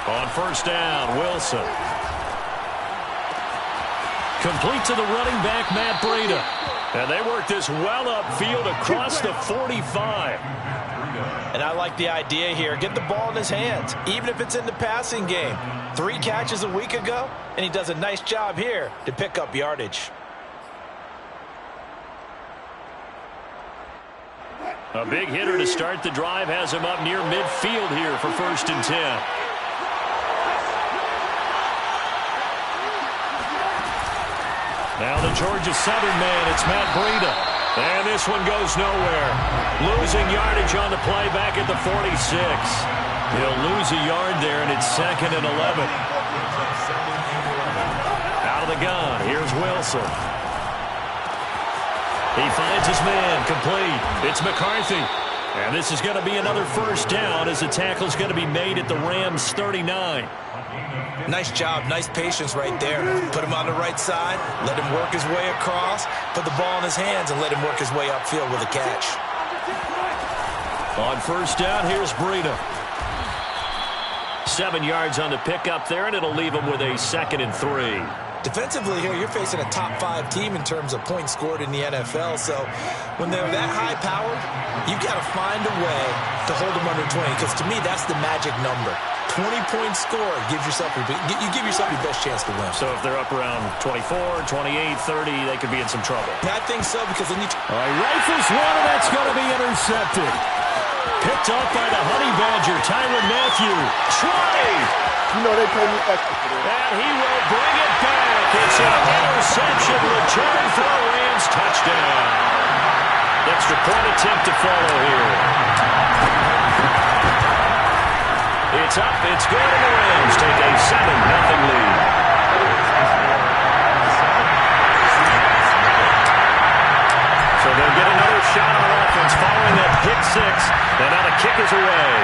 On first down, Wilson. Complete to the running back, Matt Breida. And they work this well upfield across the 45. And I like the idea here. Get the ball in his hands, even if it's in the passing game. 3 catches a week ago, and he does a nice job here to pick up yardage. A big hitter to start the drive has him up near midfield here for 1st and 10. Now the Georgia Southern man, it's Matt Breida. And this one goes nowhere. Losing yardage on the play back at the 46. He'll lose a yard there, and it's 2nd and 11. Out of the gun, here's Wilson. He finds his man, complete. It's McCarthy. And this is going to be another first down as the tackle's going to be made at the Rams' 39. Nice job, nice patience right there. Put him on the right side, let him work his way across, put the ball in his hands, and let him work his way upfield with a catch. On first down, here's Breida. 7 yards on the pickup there, and it'll leave him with a 2nd and 3. Defensively here, you're facing a top 5 team in terms of points scored in the NFL. So when they're that high-powered, you've got to find a way to hold them under 20, because to me, that's the magic number. 20-point score gives yourself you give yourself your best chance to win. So if they're up around 24, 28, 30, they could be in some trouble. I think so, because then you... All right, rifles one, and that's going to be intercepted. Picked off by the Honey Badger, Tyrann Mathieu. Try! You know they pay me extra for that. And he will bring it back. It's an interception return for a Rams touchdown. Extra point attempt to follow here. It's up, it's good, and the Rams take a 7-0 lead. So they'll get another shot on offense following that pick 6, and now the kick is away.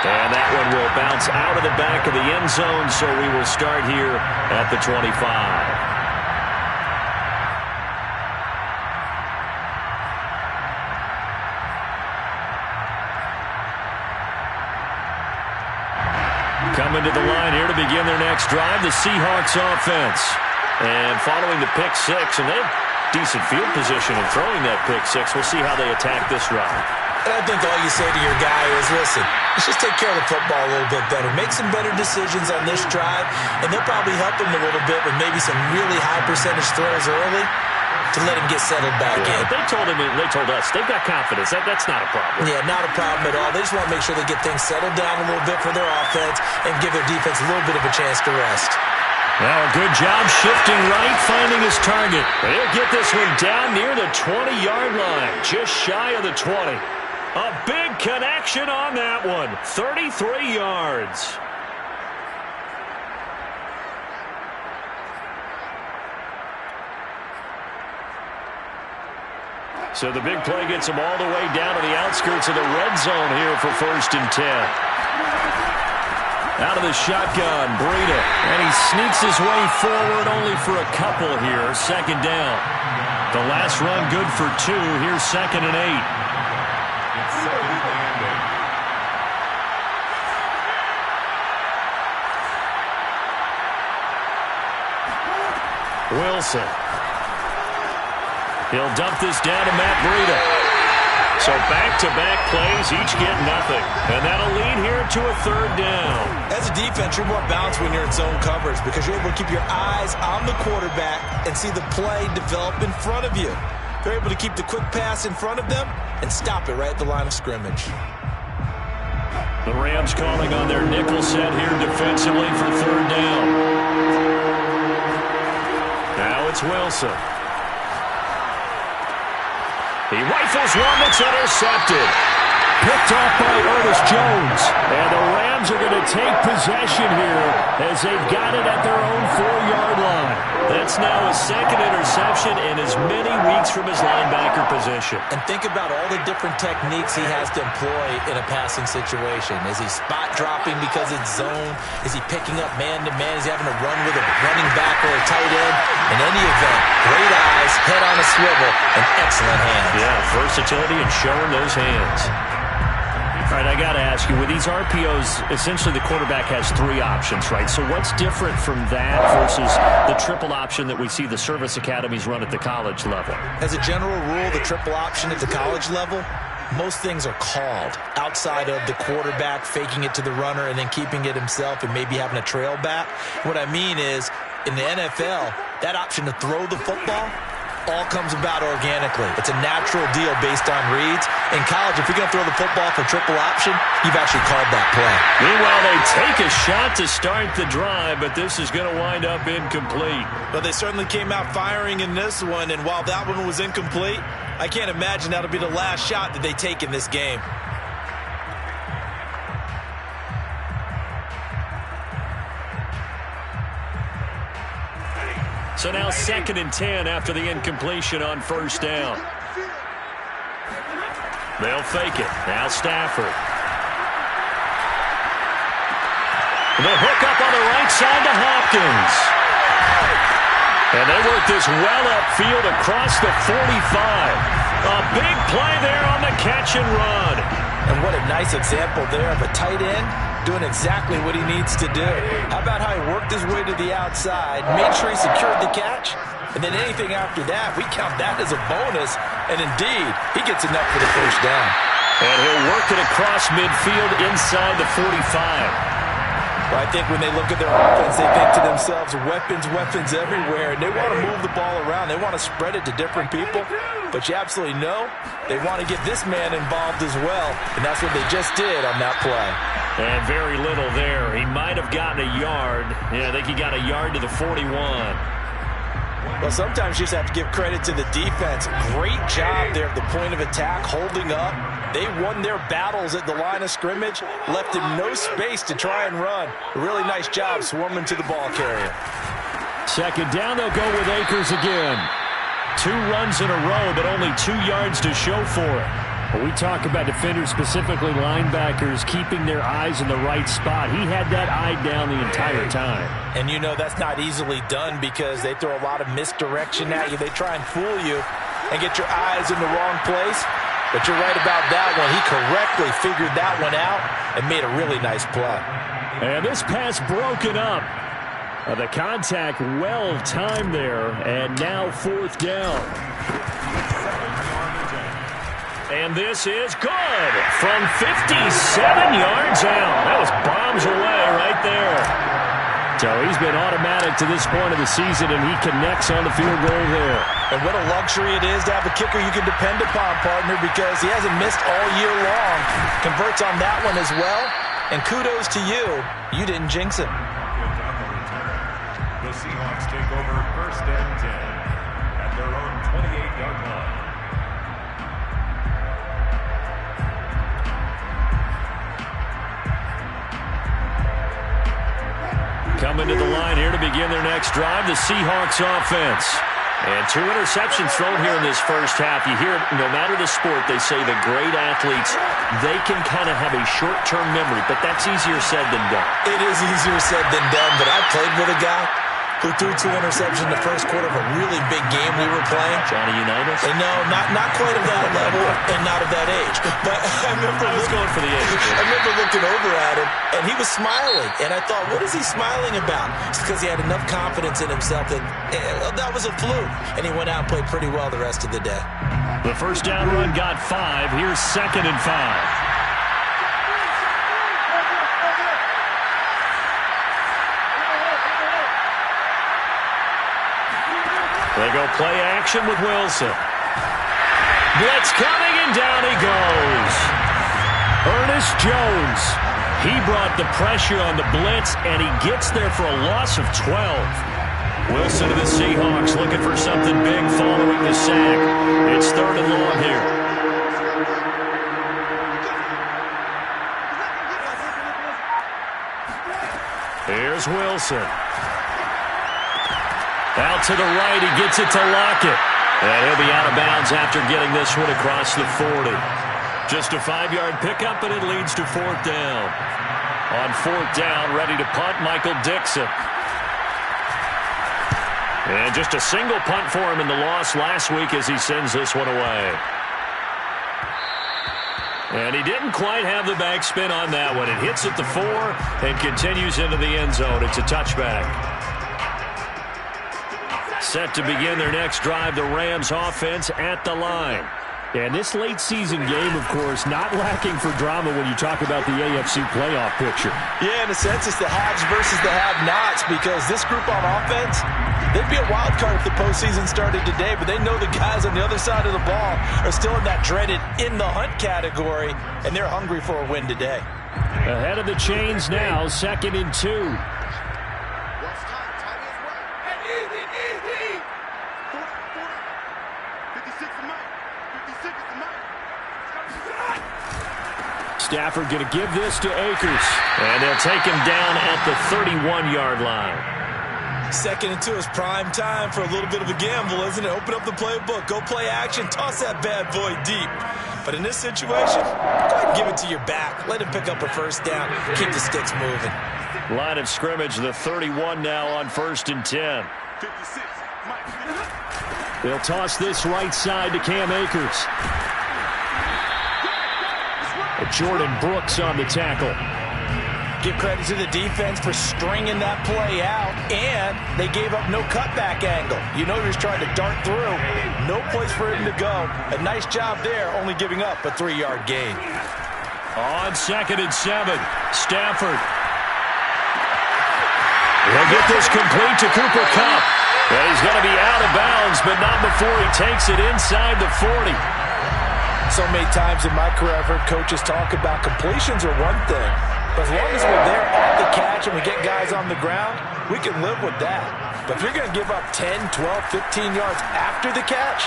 And that one will bounce out of the back of the end zone, so we will start here at the 25. Coming to the line here to begin their next drive, the Seahawks offense. And following the pick 6, and they have decent field position in throwing that pick 6. We'll see how they attack this drive. And I think all you say to your guy is, listen, let's just take care of the football a little bit better. Make some better decisions on this drive, and they'll probably help him a little bit with maybe some really high percentage throws early to let him get settled back in. But they told us, they've got confidence. That's not a problem. Yeah, not a problem at all. They just want to make sure they get things settled down a little bit for their offense and give their defense a little bit of a chance to rest. Now a good job shifting right, finding his target. He'll get this one down near the 20-yard line, just shy of the 20. A big connection on that one, 33 yards. So the big play gets him all the way down to the outskirts of the red zone here for 1st and 10. Out of the shotgun, Breida, and he sneaks his way forward only for a couple here, 2nd down. The last run good for 2, here's 2nd and 8. Wilson. He'll dump this down to Matt Breida. So back-to-back plays, each get nothing. And that'll lead here to a 3rd down. As a defense, you're more balanced when you're in zone coverage because you're able to keep your eyes on the quarterback and see the play develop in front of you. They're able to keep the quick pass in front of them and stop it right at the line of scrimmage. The Rams calling on their nickel set here defensively for 3rd down. Now it's Wilson. He rifles one that's intercepted. Picked off by Ernest Jones. And the Rams are going to take possession here as they've got it at their own 4-yard line. That's now his 2nd interception in as many weeks from his linebacker position. And think about all the different techniques he has to employ in a passing situation. Is he spot dropping because it's zone? Is he picking up man-to-man? Is he having to run with a running back or a tight end? In any event, great eyes, head on a swivel, and excellent hands. Yeah, versatility and showing those hands. All right, I got to ask ask you, with these RPOs, essentially the quarterback has 3 options, right? So what's different from that versus the triple option that we see the service academies run at the college level? As a general rule, the triple option at the college level, most things are called outside of the quarterback faking it to the runner and then keeping it himself and maybe having a trail back. What I mean is, in the NFL, that option to throw the football all comes about organically. It's a natural deal based on reads. In college, if you're going to throw the football for triple option, you've actually called that play. Meanwhile, they take a shot to start the drive, but this is going to wind up incomplete. But they certainly came out firing in this one, and while that one was incomplete, I can't imagine that'll be the last shot that they take in this game. So now 2nd and 10 after the incompletion on first down. They'll fake it. Now Stafford. The hook up on the right side to Hopkins. And they work this well upfield across the 45. A big play there on the catch and run. And what a nice example there of a tight end doing exactly what he needs to do. How about how he worked his way to the outside, made sure he secured the catch, and then anything after that, we count that as a bonus. And indeed, he gets enough for the first down. And he'll work it across midfield inside the 45. Well, I think when they look at their offense, they think to themselves, weapons everywhere, and they want to move the ball around. They want to spread it to different people, but you absolutely know they want to get this man involved as well, and that's what they just did on that play. And very little there. He might have gotten a yard. Yeah, I think he got a yard to the 41. Well, sometimes you just have to give credit to the defense. Great job there at the point of attack, holding up. They won their battles at the line of scrimmage, left him no space to try and run. A really nice job swarming to the ball carrier. 2nd down, they'll go with Akers again. 2 runs in a row, but only 2 yards to show for it. When we talk about defenders, specifically linebackers, keeping their eyes in the right spot, he had that eye down the entire time. And you know that's not easily done because they throw a lot of misdirection at you. They try and fool you and get your eyes in the wrong place. But you're right about that one. He correctly figured that one out and made a really nice play. And this pass broken up. The contact well timed there, and now 4th down. And this is good from 57 yards out. That was bombs away right there. So he's been automatic to this point of the season, and he connects on the field goal there. And what a luxury it is to have a kicker you can depend upon, partner, because he hasn't missed all year long. Converts on that one as well. And kudos to you. You didn't jinx it. The Seahawks take over 1st and 10 at their own 28-yard line. Coming to the line here to begin their next drive, the Seahawks offense. And 2 interceptions thrown here in this first half. You hear it, no matter the sport, they say the great athletes, they can kind of have a short-term memory, but that's easier said than done. It is easier said than done, but I played with a guy who threw 2 interceptions in the first quarter of a really big game we were playing. Johnny Unitas? And no, not quite of that level and not of that age. But I was going for the age. I remember looking over at him, and he was smiling. And I thought, what is he smiling about? It's because he had enough confidence in himself that that was a fluke. And he went out and played pretty well the rest of the day. The first down run got 5. Here's 2nd and 5. They go play action with Wilson. Blitz coming, and down he goes. Ernest Jones. He brought the pressure on the blitz, and he gets there for a loss of 12. Wilson to the Seahawks looking for something big following the sack. It's 3rd and long here. Here's Wilson. Out to the right, he gets it to Lockett. And he'll be out of bounds after getting this one across the 40. Just a 5-yard pickup, and it leads to 4th down. On 4th down, ready to punt, Michael Dixon. And just a single punt for him in the loss last week as he sends this one away. And he didn't quite have the backspin on that one. It hits at the 4 and continues into the end zone. It's a touchback. Set to begin their next drive, the Rams offense at the line. And this late season game, of course, not lacking for drama when you talk about the AFC playoff picture. Yeah, in a sense, it's the haves versus the have-nots, because this group on offense, they'd be a wild card if the postseason started today, but they know the guys on the other side of the ball are still in that dreaded in-the-hunt category, and they're hungry for a win today. Ahead of the chains now, 2nd and 2. Stafford going to give this to Akers. And they'll take him down at the 31-yard line. 2nd and 2 is prime time for a little bit of a gamble, isn't it? Open up the playbook, go play action, toss that bad boy deep. But in this situation, go ahead and give it to your back. Let him pick up a first down. Keep the sticks moving. Line of scrimmage, the 31 now on 1st and 10. They'll toss this right side to Cam Akers. Jordan Brooks on the tackle. Give credit to the defense for stringing that play out, and they gave up no cutback angle. You know he was trying to dart through. No place for him to go. A nice job there, only giving up a 3-yard gain. On 2nd and 7, Stafford. He'll get this complete to Cooper Kupp. And he's going to be out of bounds, but not before he takes it inside the 40. So many times in my career I've heard coaches talk about completions are one thing, but as long as we're there at the catch and we get guys on the ground, we can live with that. But if you're going to give up 10, 12, 15 yards after the catch,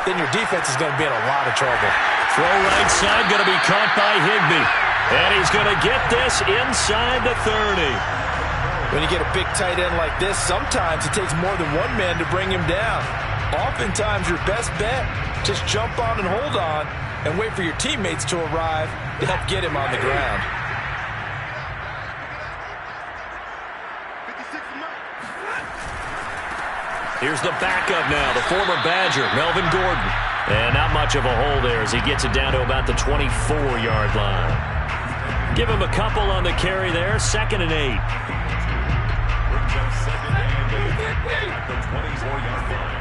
then your defense is going to be in a lot of trouble. Throw right side, going to be caught by Higbee. And he's going to get this inside the 30. When you get a big tight end like this, sometimes it takes more than one man to bring him down. Oftentimes, your best bet, just jump on and hold on and wait for your teammates to arrive to help get him on the ground. Here's the backup now, the former Badger, Melvin Gordon. And not much of a hole there as he gets it down to about the 24-yard line. Give him a couple on the carry there, 2nd and 8. At the 24-yard line.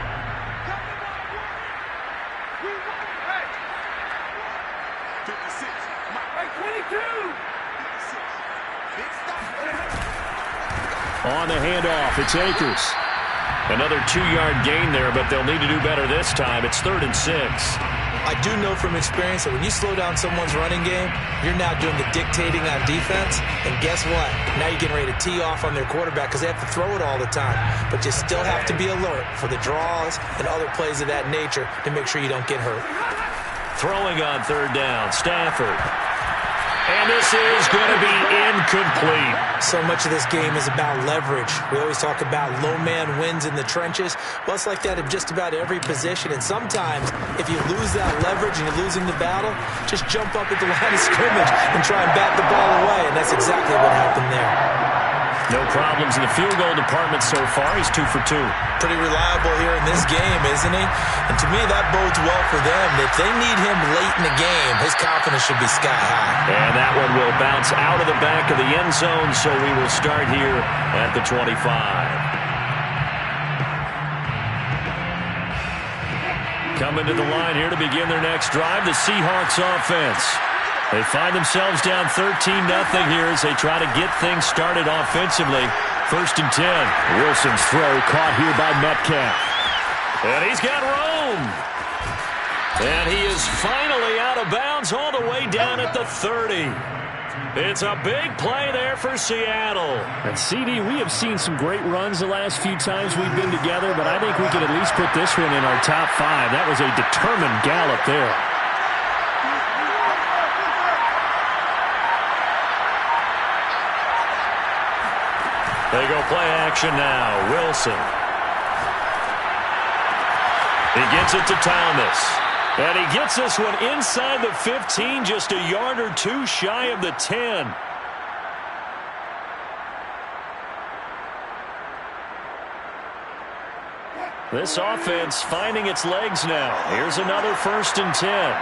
On the handoff, it's Akers. Another 2-yard gain there, but they'll need to do better this time. It's 3rd and 6. I do know from experience that when you slow down someone's running game, you're now doing the dictating on defense. And guess what? Now you're getting ready to tee off on their quarterback because they have to throw it all the time. But you still have to be alert for the draws and other plays of that nature to make sure you don't get hurt. Throwing on 3rd down, Stafford. And this is going to be incomplete. So much of this game is about leverage. We always talk about low man wins in the trenches. Well, it's like that in just about every position. And sometimes, if you lose that leverage and you're losing the battle, just jump up at the line of scrimmage and try and bat the ball away. And that's exactly what happened there. No problems in the field goal department so far. He's 2 for 2. Pretty reliable here in this game, isn't he? And to me, that bodes well for them. If they need him late in the game, his confidence should be sky high. And that one will bounce out of the back of the end zone, so we will start here at the 25. Coming to the line here to begin their next drive, the Seahawks offense. They find themselves down 13-0 here as they try to get things started offensively. 1st and 10. Wilson's throw caught here by Metcalf. And he's got room. And he is finally out of bounds all the way down at the 30. It's a big play there for Seattle. And CD, we have seen some great runs the last few times we've been together, but I think we can at least put this one in our top 5. That was a determined gallop there. They go play action now. Wilson. He gets it to Thomas. And he gets this one inside the 15, just a yard or 2 shy of the 10. This offense finding its legs now. Here's another 1st and 10.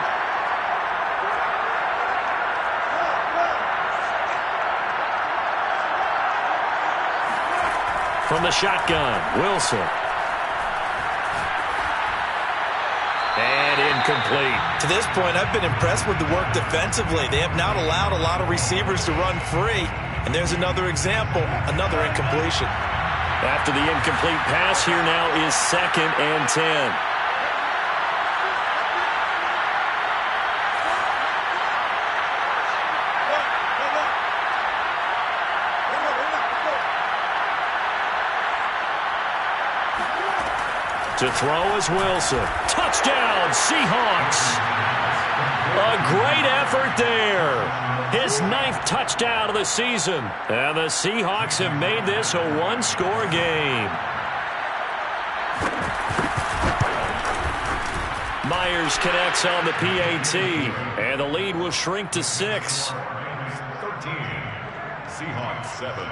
from the shotgun. Wilson. And incomplete. To this point, I've been impressed with the work defensively. They have not allowed a lot of receivers to run free. And there's another example, another incompletion. After the incomplete pass, here now is 2nd and 10. To throw is Wilson. Touchdown, Seahawks. A great effort there. His 9th touchdown of the season. And the Seahawks have made this a one-score game. Myers connects on the PAT. And the lead will shrink to 6. 13. Seahawks 7.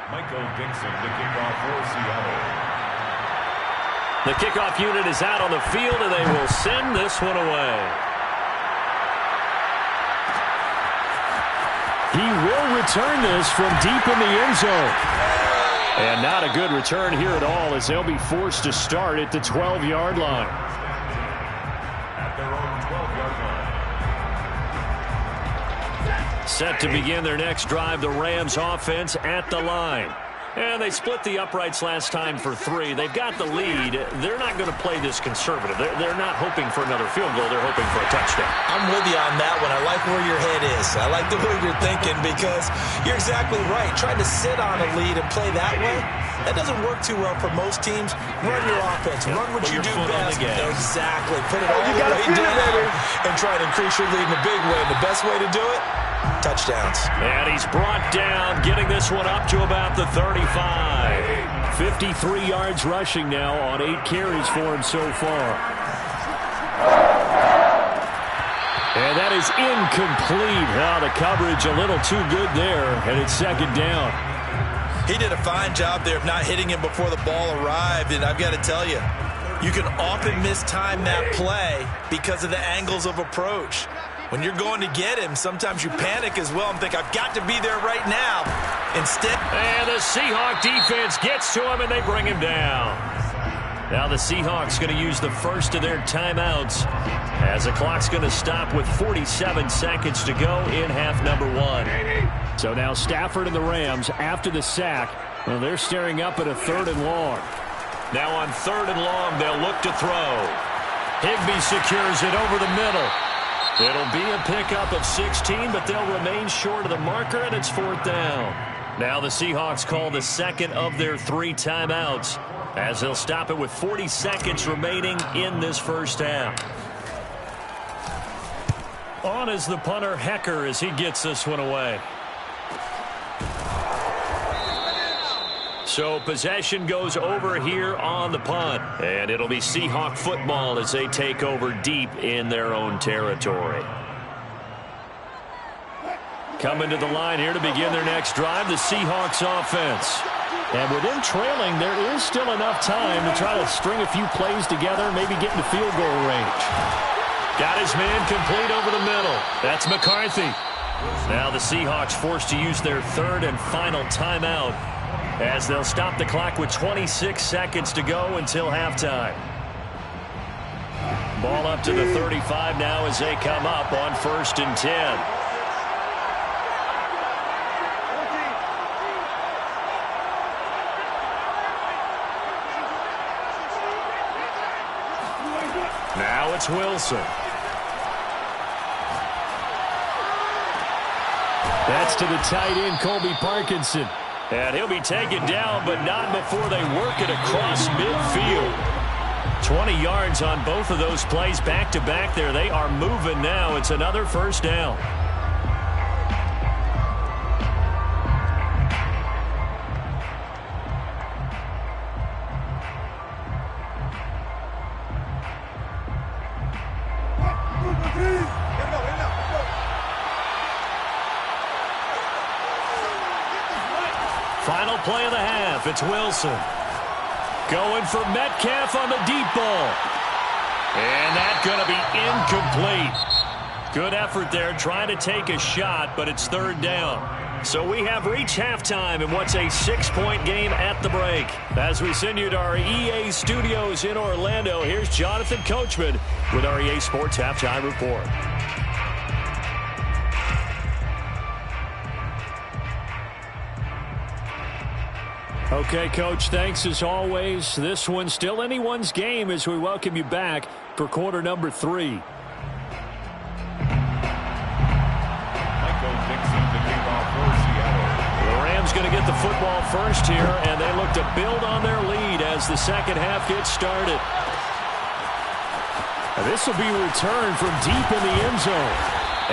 Michael Dixon, the kickoff for Seattle. The kickoff unit is out on the field, and they will send this one away. He will return this from deep in the end zone. And not a good return here at all, as they'll be forced to start at the 12-yard line. At their own 12-yard line. Set to begin their next drive, the Rams offense at the line. And they split the uprights last time for 3. They've got the lead. They're not going to play this conservative. They're not hoping for another field goal. They're hoping for a touchdown. I'm with you on that one. I like where your head is. I like the way you're thinking because you're exactly right. Trying to sit on a lead and play that way, that doesn't work too well for most teams. Run your offense. Run what you do best. Exactly. Put it all the way down and try to increase your lead in a big way. And the best way to do it, touchdowns. And he's brought down, getting this one up to about the 35. 53 yards rushing now on 8 carries for him so far. And that is incomplete. Now the coverage a little too good there, and it's 2nd down. He did a fine job there of not hitting him before the ball arrived, and I've got to tell you, you can often mistime that play because of the angles of approach. When you're going to get him, sometimes you panic as well and think, I've got to be there right now. Instead. And the Seahawk defense gets to him, and they bring him down. Now the Seahawks going to use the first of their timeouts as the clock's going to stop with 47 seconds to go in half number 1. So now Stafford and the Rams, after the sack, well, they're staring up at a 3rd and long. Now on 3rd and long, they'll look to throw. Higbee secures it over the middle. It'll be a pickup of 16, but they'll remain short of the marker, and it's 4th down. Now the Seahawks call the second of their 3 timeouts as they'll stop it with 40 seconds remaining in this first half. On is the punter, Hecker, as he gets this one away. So possession goes over here on the punt. And it'll be Seahawk football as they take over deep in their own territory. Coming to the line here to begin their next drive, the Seahawks offense. And with them trailing, there is still enough time to try to string a few plays together, maybe get into field goal range. Got his man complete over the middle. That's McCarthy. Now the Seahawks forced to use their 3rd and final timeout as they'll stop the clock with 26 seconds to go until halftime. Ball up to the 35 now as they come up on 1st and 10. Now it's Wilson. That's to the tight end, Colby Parkinson. And he'll be taken down, but not before they work it across midfield. 20 yards on both of those plays back-to-back there. They are moving now. It's another 1st down. Final play of the half. It's Wilson. Going for Metcalf on the deep ball. And that's going to be incomplete. Good effort there trying to take a shot, but it's 3rd down. So we have reached halftime in what's a 6-point game at the break. As we send you to our EA studios in Orlando, here's Jonathan Coachman with our EA Sports Halftime Report. Okay, Coach, thanks as always. This one's still anyone's game as we welcome you back for quarter number 3. Going to get the football first here, and they look to build on their lead as the second half gets started. This will be returned from deep in the end zone.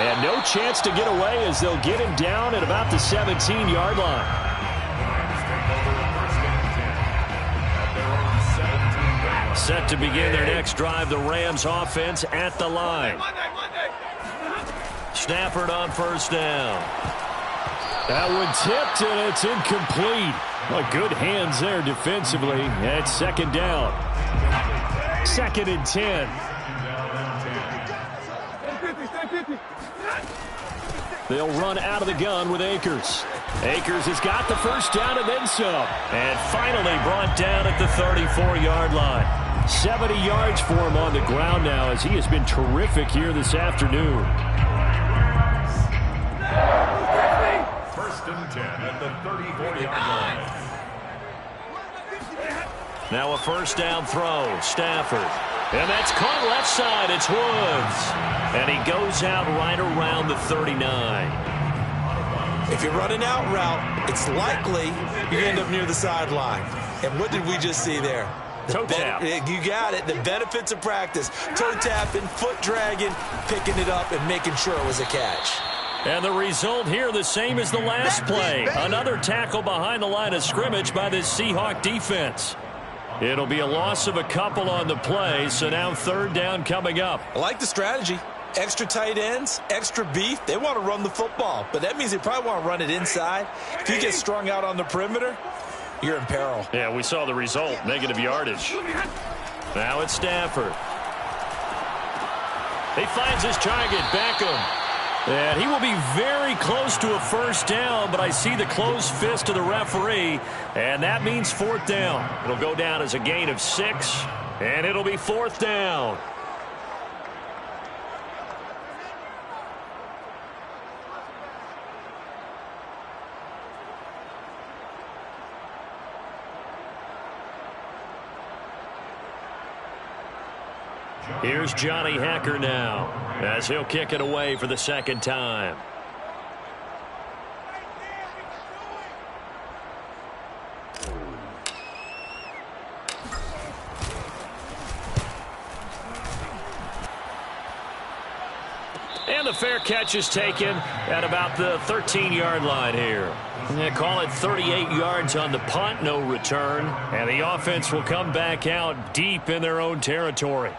And no chance to get away as they'll get him down at about the 17-yard line. Set to begin their next drive, the Rams offense at the line. Stafford on first down. That one tipped, and it's incomplete. Well, good hands there defensively. It's second down. 2nd and 10. They'll run out of the gun with Akers. Akers has got the first down and then some. And finally brought down at the 34-yard line. 70 yards for him on the ground now as he has been terrific here this afternoon. 1st and 10 at the 34-yard line. Now a first down throw. Stafford. And that's caught left side. It's Woods. And he goes out right around the 39. If you're running out route, it's likely you end up near the sideline. And what did we just see there? Toe tap. You got it. The benefits of practice. Toe tapping, foot dragging, picking it up, and making sure it was a catch. And the result here the same as the last play. Another tackle behind the line of scrimmage by this Seahawk defense. It'll be a loss of a couple on the play, so now third down coming up. I like the strategy. Extra tight ends, extra beef. They want to run the football, but that means they probably want to run it inside. If you get strung out on the perimeter, you're in peril. Yeah, we saw the result, negative yardage. Now it's Stafford. He finds his target, Beckham. And he will be very close to a first down, but I see the closed fist of the referee, and that means fourth down. It'll go down as a gain of 6, and it'll be fourth down. Here's Johnny Hekker now, as he'll kick it away for the second time. And the fair catch is taken at about the 13-yard line here. They call it 38 yards on the punt, no return. And the offense will come back out deep in their own territory.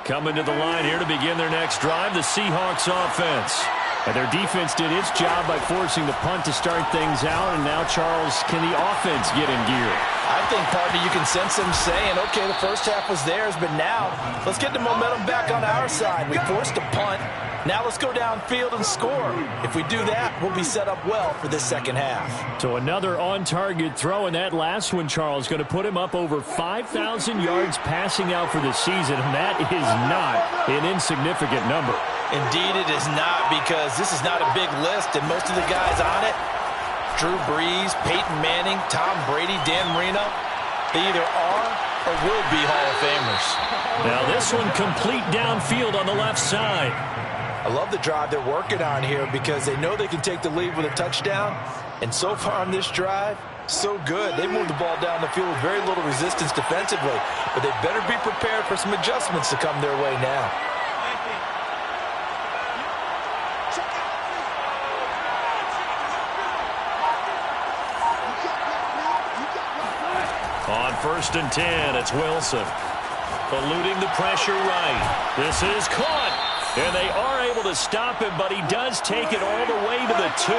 Coming to the line here to begin their next drive, the Seahawks offense. And their defense did its job by forcing the punt to start things out. And now, Charles, can the offense get in gear? I think, partner, you can sense them saying, okay, the first half was theirs, but now let's get the momentum back on our side. We forced a punt. Now let's go downfield and score. If we do that, we'll be set up well for this second half. So another on-target throw, and that last one, Charles, going to put him up over 5,000 yards passing out for the season, and that is not an insignificant number. Indeed it is not, because this is not a big list, and most of the guys on it, Drew Brees, Peyton Manning, Tom Brady, Dan Marino, they either are or will be Hall of Famers. Now this one complete downfield on the left side. I love the drive they're working on here because they know they can take the lead with a touchdown. And so far on this drive, so good. They moved the ball down the field with very little resistance defensively. But they better be prepared for some adjustments to come their way now. On 1st and 10, it's Wilson. Eluding the pressure right. This is caught. And they are able to stop him, but he does take it all the way to the 2.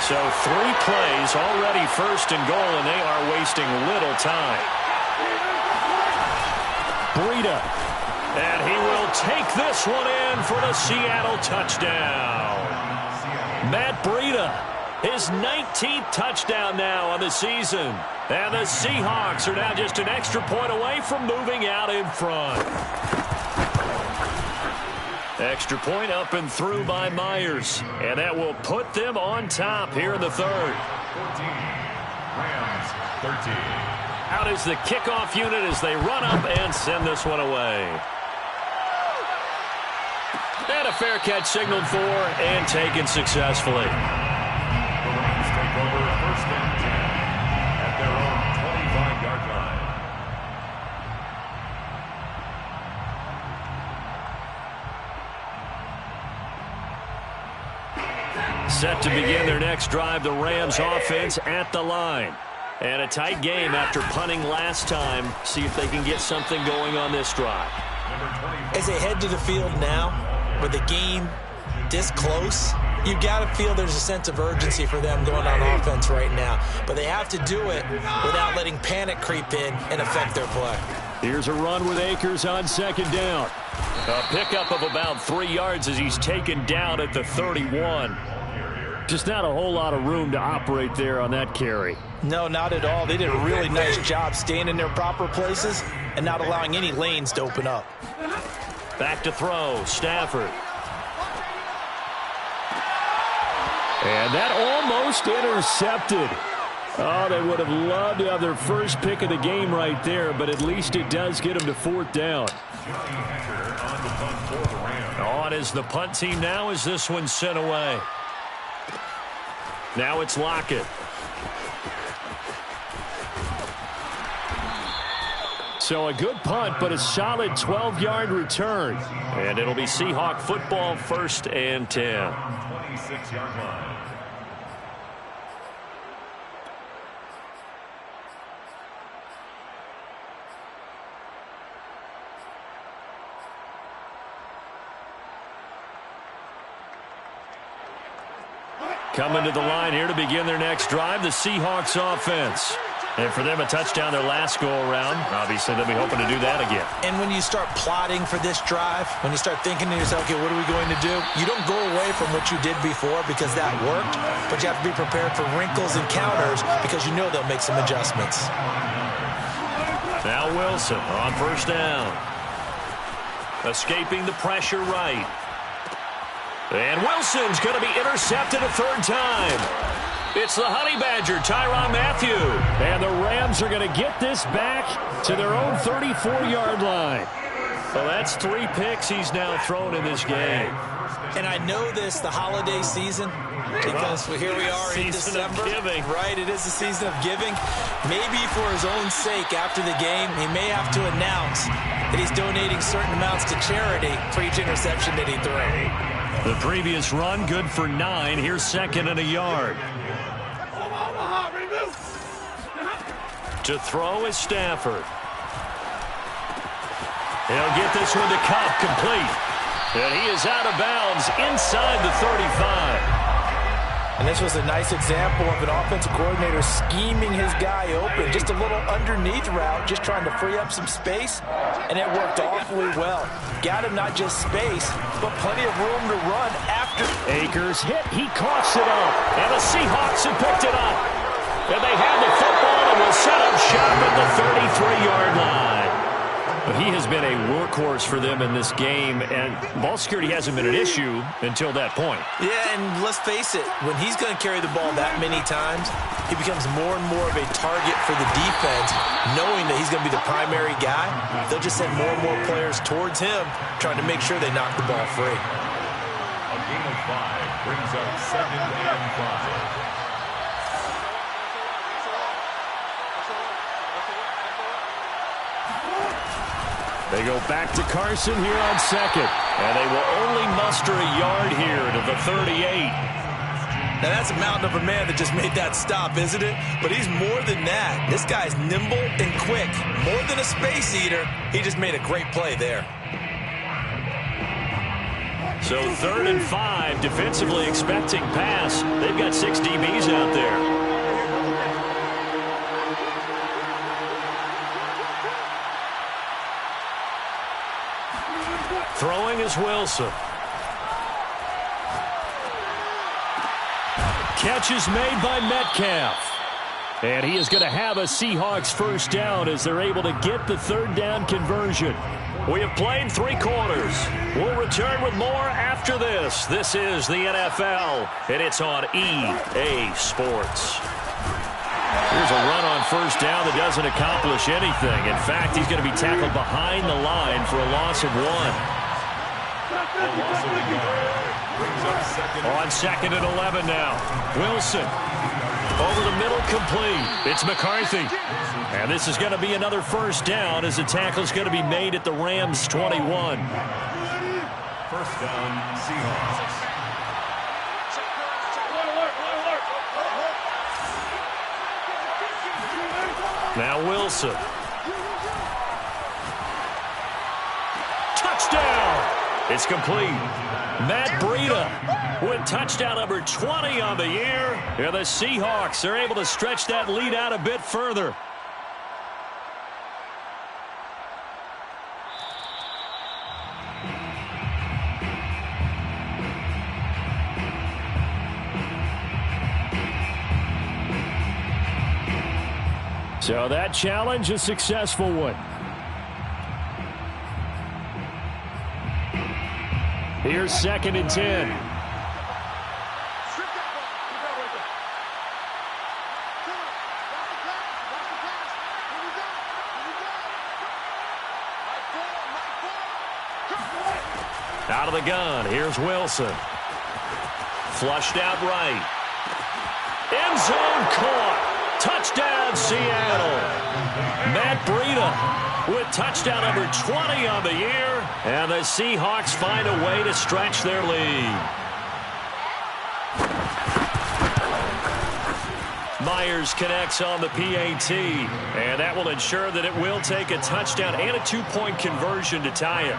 So 3 plays already 1st and goal, and they are wasting little time. Breida And he will take this one in for the Seattle touchdown. Matt Breida, his 19th touchdown now on the season. And the Seahawks are now just an extra point away from moving out in front. Extra point up and through by Myers. And that will put them on top here in the third. 14. Rams, 13. Out is the kickoff unit as they run up and send this one away. And a fair catch signaled for and taken successfully. The Rams take over first and 10 at their own 25-yard line. Set to begin their next drive, the Rams offense at the line. And a tight game after punting last time. See if they can get something going on this drive. As they head to the field now, with the game this close, you got to feel there's a sense of urgency for them going on offense right now. But they have to do it without letting panic creep in and affect their play. Here's a run with Akers on second down. A pickup of about 3 yards as he's taken down at the 31. Just not a whole lot of room to operate there on that carry. No, not at all. They did a really nice job staying in their proper places and not allowing any lanes to open up. Back to throw, Stafford. And that almost intercepted. Oh, they would have loved to have their first pick of the game right there, but at least it does get them to fourth down. On is the punt team now as this one's sent away. Now it's Lockett. So a good punt, but a solid 12-yard return. And it'll be Seahawk football, first and 10. 26-yard line. Coming to the line here to begin their next drive, the Seahawks offense. And for them, a touchdown their last go-around. Obviously, they'll be hoping to do that again. And when you start plotting for this drive, when you start thinking to yourself, okay, what are we going to do? You don't go away from what you did before because that worked, but you have to be prepared for wrinkles and counters because you know they'll make some adjustments. Now Wilson on first down. Escaping the pressure right. And Wilson's going to be intercepted a third time. It's the Honey Badger, Tyrann Mathieu. And the Rams are going to get this back to their own 34-yard line. Well, that's 3 picks he's now thrown in this game. And I know this, the holiday season, because here we are in December. Right, it is the season of giving. Maybe for his own sake after the game, he may have to announce that he's donating certain amounts to charity for each interception that he threw. The previous run, good for 9. Here's second and a yard. To throw is Stafford. He'll get this one to Kupp, complete. And he is out of bounds inside the 35. And this was a nice example of an offensive coordinator scheming his guy open. Just a little underneath route, just trying to free up some space. And it worked awfully well. Got him not just space, but plenty of room to run after. Akers hit. He coughs it up. And the Seahawks have picked it up. And they have the football and will set up shop at the 33-yard line. But he has been a workhorse for them in this game, and ball security hasn't been an issue until that point. Yeah, and let's face it, when he's going to carry the ball that many times, he becomes more and more of a target for the defense, knowing that he's going to be the primary guy. They'll just send more and more players towards him, trying to make sure they knock the ball free. A game of 5 brings up 2nd and 5. They go back to Carson here on second. And they will only muster a yard here to the 38. Now, that's a mountain of a man that just made that stop, isn't it? But he's more than that. This guy's nimble and quick. More than a space eater. He just made a great play there. So 3rd and 5, defensively expecting pass. They've got 6 DBs out there. Throwing is Wilson. Catch is made by Metcalf. And he is going to have a Seahawks first down as they're able to get the third down conversion. We have played 3 quarters. We'll return with more after this. This is the NFL, and it's on EA Sports. Here's a run on first down that doesn't accomplish anything. In fact, he's going to be tackled behind the line for a loss of 1. On second and 11 now. Wilson. Over the middle, complete. It's McCarthy. And this is going to be another first down as the tackle is going to be made at the Rams' 21. First down, Seahawks. Now Wilson. Touchdown! It's complete. Matt Breida with touchdown number 20 on the year. And the Seahawks are able to stretch that lead out a bit further. So that challenge, a successful one. Here's second and 10. Out of the gun, here's Wilson. Flushed out right. End zone caught. Touchdown, Seattle. Matt Breida with touchdown number 20 on the year. And the Seahawks find a way to stretch their lead. Myers connects on the PAT. And that will ensure that it will take a touchdown and a 2-point conversion to tie it.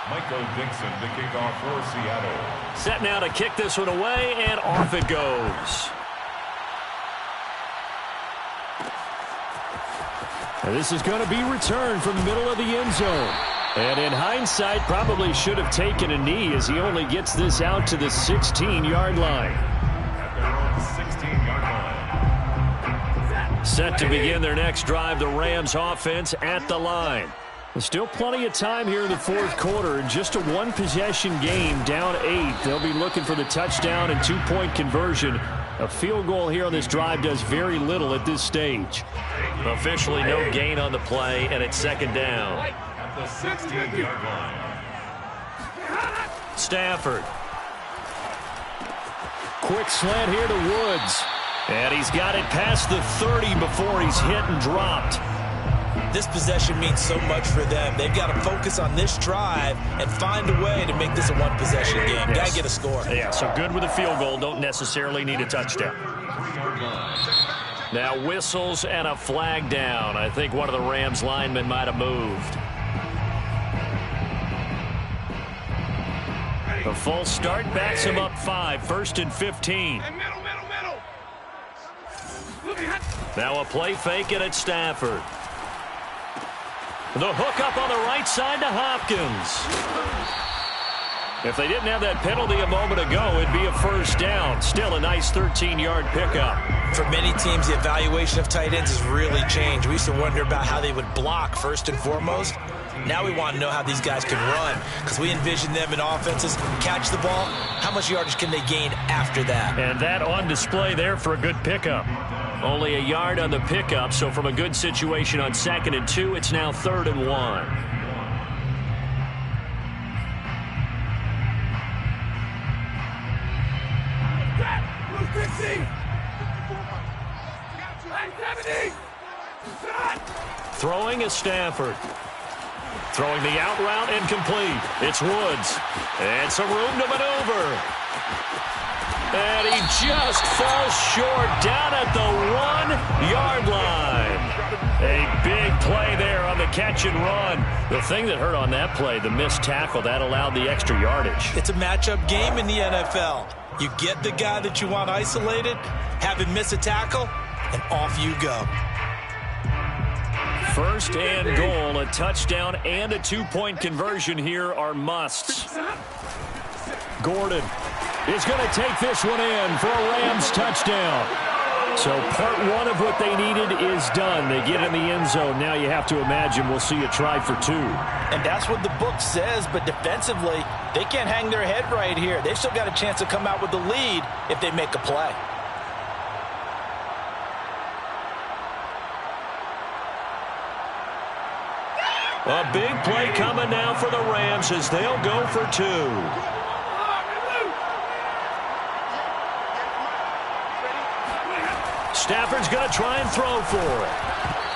Michael Dixon to kick off for Seattle. Set now to kick this one away, and off it goes. And this is going to be returned from the middle of the end zone. And in hindsight, probably should have taken a knee as he only gets this out to the 16-yard line. At their own 16-yard line. Set to begin their next drive, the Rams offense at the line. There's still plenty of time here in the fourth quarter. In just a one-possession game, down 8. They'll be looking for the touchdown and 2-point conversion. A field goal here on this drive does very little at this stage. Officially no gain on the play, and it's second down. At the 16-yard line. Stafford. Quick slant here to Woods. And he's got it past the 30 before he's hit and dropped. This possession means so much for them. They've got to focus on this drive and find a way to make this a one-possession game. Yes. Got to get a score. Yeah, so good with a field goal. Don't necessarily need a touchdown. Now whistles and a flag down. I think one of the Rams linemen might have moved. The full start backs him up 5. 1st and 15. Now a play fake and it's Stafford. The hook up on the right side to Hopkins. If they didn't have that penalty a moment ago, it'd be a first down. Still a nice 13-yard pickup. For many teams, the evaluation of tight ends has really changed. We used to wonder about how they would block first and foremost. Now we want to know how these guys can run, because we envision them in offenses catch the ball. How much yardage can they gain after that? And that on display there for a good pickup. Only a yard on the pickup, so from a good situation on 2nd and 2, it's now 3rd and 1. Throwing is Stafford. Throwing the out route incomplete. It's Woods. And some room to maneuver. And he just falls short down at the 1-yard line. A big play there on the catch and run. The thing that hurt on that play, the missed tackle, that allowed the extra yardage. It's a matchup game in the NFL. You get the guy that you want isolated, have him miss a tackle, and off you go. First and goal, a touchdown and a two-point conversion here are musts. Gordon is going to take this one in for a Rams touchdown. So part one of what they needed is done. They get in the end zone. Now you have to imagine we'll see a try for two. And that's what the book says, but defensively, they can't hang their head right here. They've still got a chance to come out with the lead if they make a play. A big play coming now for the Rams as they'll go for two. Stafford's going to try and throw for it.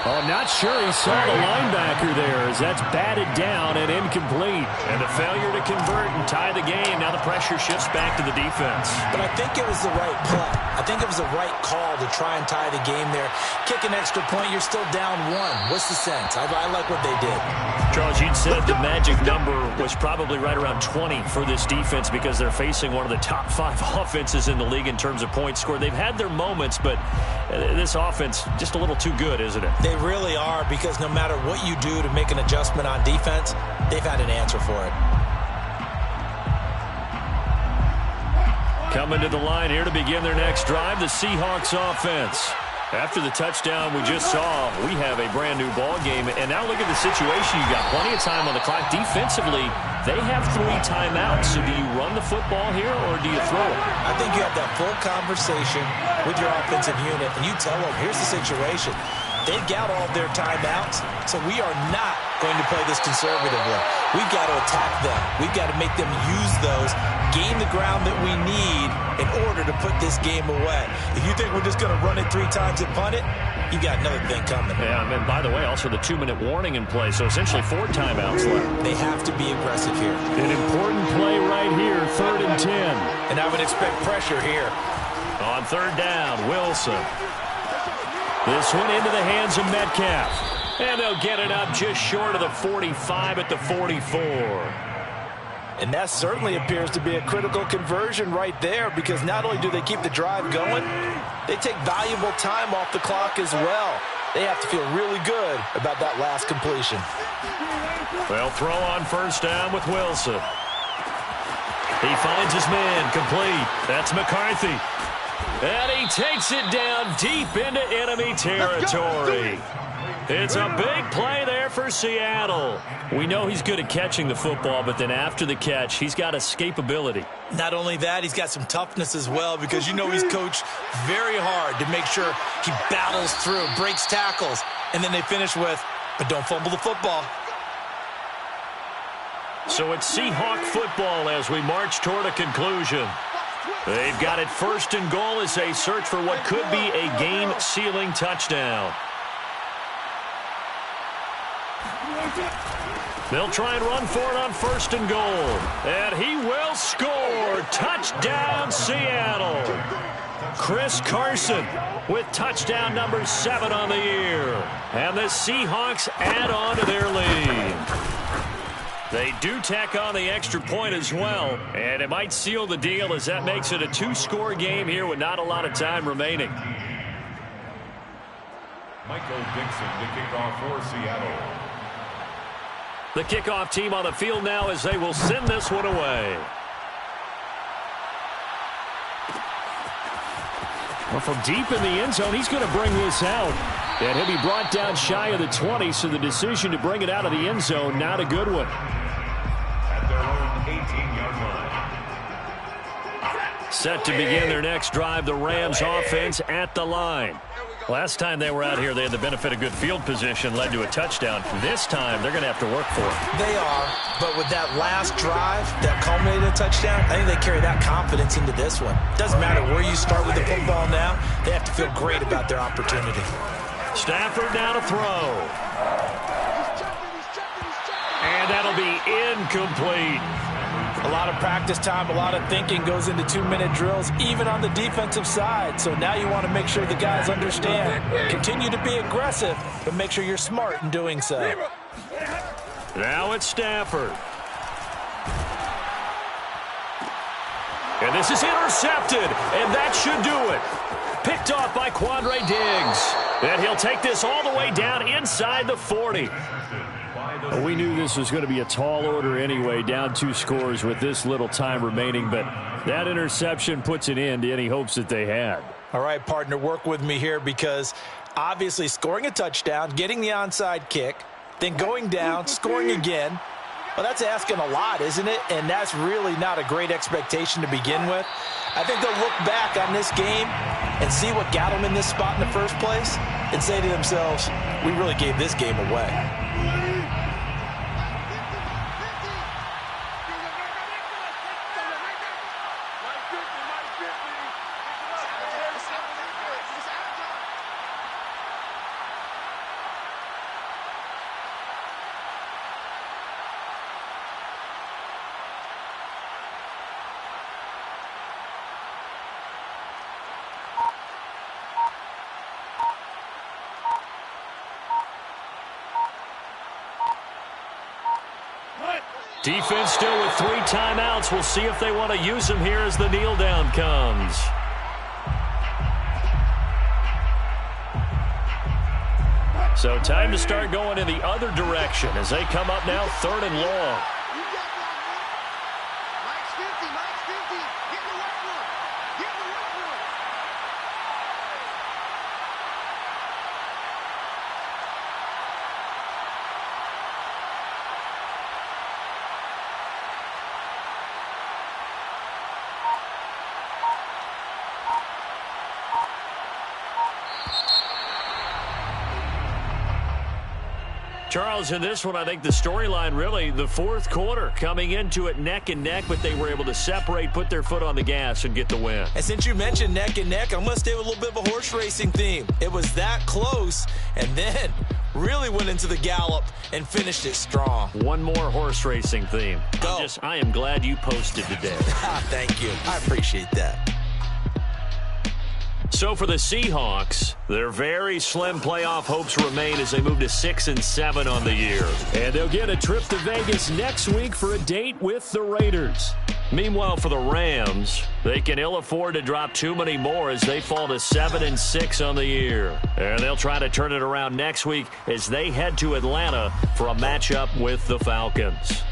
Oh, not sure he saw the linebacker there as that's batted down and incomplete. And a failure to convert and tie the game. Now the pressure shifts back to the defense. But I think it was the right play. I think it was the right call to try and tie the game there. Kick an extra point, you're still down one. What's the sense? I like what they did. Charles, you'd said the magic number was probably right around 20 for this defense because they're facing one of the top 5 offenses in the league in terms of points scored. They've had their moments, but this offense just a little too good, isn't it? They really are, because no matter what you do to make an adjustment on defense, they've had an answer for it. Coming to the line here to begin their next drive, the Seahawks offense. After the touchdown we just saw, we have a brand new ball game. And now look at the situation. You've got plenty of time on the clock. Defensively, they have 3 timeouts. So do you run the football here or do you throw it? I think you have that full conversation with your offensive unit, and you tell them, here's the situation. They've got all their timeouts, so we are not going to play this conservatively. We've got to attack them. We've got to make them use those, gain the ground that we need in order to put this game away. If you think we're just going to run it 3 times and punt it, you got another thing coming. Yeah, and by the way, also the 2-minute warning in play, so essentially 4 timeouts left. They have to be aggressive here. An important play right here, 3rd and 10. And I would expect pressure here. On 3rd down, Wilson. This one into the hands of Metcalf. And they'll get it up just short of the 45 at the 44. And that certainly appears to be a critical conversion right there, because not only do they keep the drive going, they take valuable time off the clock as well. They have to feel really good about that last completion. They'll throw on 1st down with Wilson. He finds his man complete. That's McCarthy. And he takes it down deep into enemy territory. It's a big play there for Seattle. We know he's good at catching the football, but then after the catch, he's got escapability. Not only that, he's got some toughness as well, because you know he's coached very hard to make sure he battles through, breaks tackles, and then they finish with, but don't fumble the football. So it's Seahawk football as we march toward a conclusion. They've got it 1st and goal as they search for what could be a game-sealing touchdown. They'll try and run for it on 1st and goal. And he will score. Touchdown, Seattle. Chris Carson with touchdown number 7 on the year. And the Seahawks add on to their lead. They do tack on the extra point as well, and it might seal the deal as that makes it a 2-score game here with not a lot of time remaining. Michael Dixon to kick off for Seattle. The kickoff team on the field now as they will send this one away. Well, from deep in the end zone, he's going to bring this out. And he'll be brought down shy of the 20, so the decision to bring it out of the end zone, not a good one. At their own 18-yard line. Set to begin their next drive, the Rams offense at the line. Last time they were out here, they had the benefit of good field position, led to a touchdown. This time, they're going to have to work for it. They are, but with that last drive that culminated in a touchdown, I think they carry that confidence into this one. Doesn't matter where you start with the football now, they have to feel great about their opportunity. Stafford now to throw. And And that'll be incomplete. A lot of practice time, a lot of thinking goes into 2-minute drills, even on the defensive side. So now you want to make sure the guys understand. Continue to be aggressive, but make sure you're smart in doing so. Now it's Stafford. And this is intercepted, and that should do it. Picked off by Quandre Diggs. And he'll take this all the way down inside the 40. Well, we knew this was going to be a tall order anyway, down 2 scores with this little time remaining, but that interception puts an end to any hopes that they had. All right, partner, work with me here because obviously scoring a touchdown, getting the onside kick, then going down, scoring again. Well, that's asking a lot, isn't it? And that's really not a great expectation to begin with. I think they'll look back on this game and see what got them in this spot in the first place and say to themselves, we really gave this game away. Defense still with 3 timeouts. We'll see if they want to use them here as the kneel down comes. So time to start going in the other direction as they come up now 3rd and long. Charles, in this one, I think the storyline really, the 4th quarter, coming into it neck and neck, but they were able to separate, put their foot on the gas, and get the win. And since you mentioned neck and neck, I'm going to stay with a little bit of a horse racing theme. It was that close, and then really went into the gallop and finished it strong. One more horse racing theme. Go. I am glad you posted today. Thank you. I appreciate that. So for the Seahawks, their very slim playoff hopes remain as they move to 6-7 on the year. And they'll get a trip to Vegas next week for a date with the Raiders. Meanwhile, for the Rams, they can ill afford to drop too many more as they fall to 7-6 on the year. And they'll try to turn it around next week as they head to Atlanta for a matchup with the Falcons.